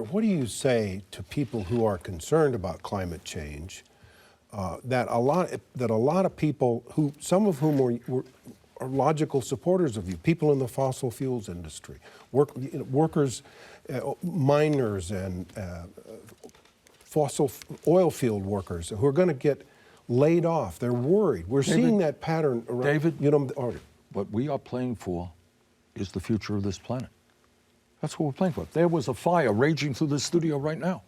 What do you say to people who are concerned about climate change? That a lot of people, some of whom are logical supporters of you, people in the fossil fuels industry, workers, miners, and fossil oil field workers who are going to get laid off. They're worried. We're seeing that pattern around. David, what we are playing for is the future of this planet. That's what we're playing for. If there was a fire raging through the studio right now,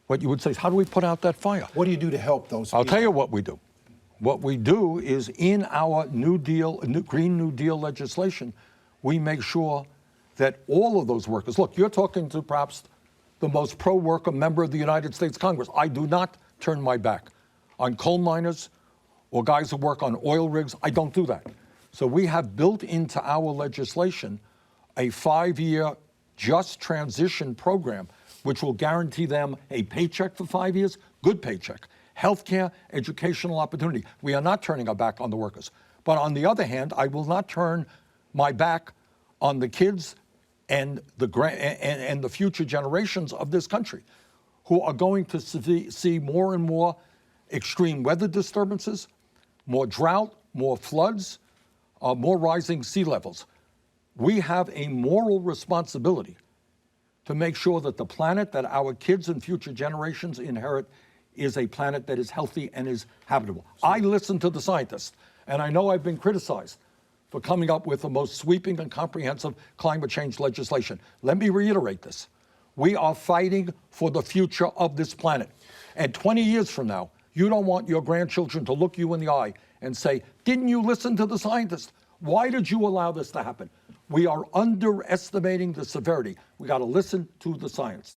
what you would say is, how do we put out that fire? What do you do to help those people? I'll tell you what we do. What we do is in our Green New Deal legislation, we make sure that all of those workers, look, you're talking to perhaps the most pro-worker member of the United States Congress. I do not turn my back on coal miners or guys who work on oil rigs. I don't do that. So we have built into our legislation a 5-year just transition program, which will guarantee them a paycheck for 5 years, good paycheck, healthcare, educational opportunity. We are not turning our back on the workers. But on the other hand, I will not turn my back on the kids and the future generations of this country, who are going to see more and more extreme weather disturbances, more drought, more floods, more rising sea levels. We have a moral responsibility to make sure that the planet that our kids and future generations inherit is a planet that is healthy and is habitable. I listen to the scientists, and I know I've been criticized for coming up with the most sweeping and comprehensive climate change legislation. Let me reiterate this. We are fighting for the future of this planet. And 20 years from now, you don't want your grandchildren to look you in the eye and say, didn't you listen to the scientists? Why did you allow this to happen? We are underestimating the severity. We got to listen to the science.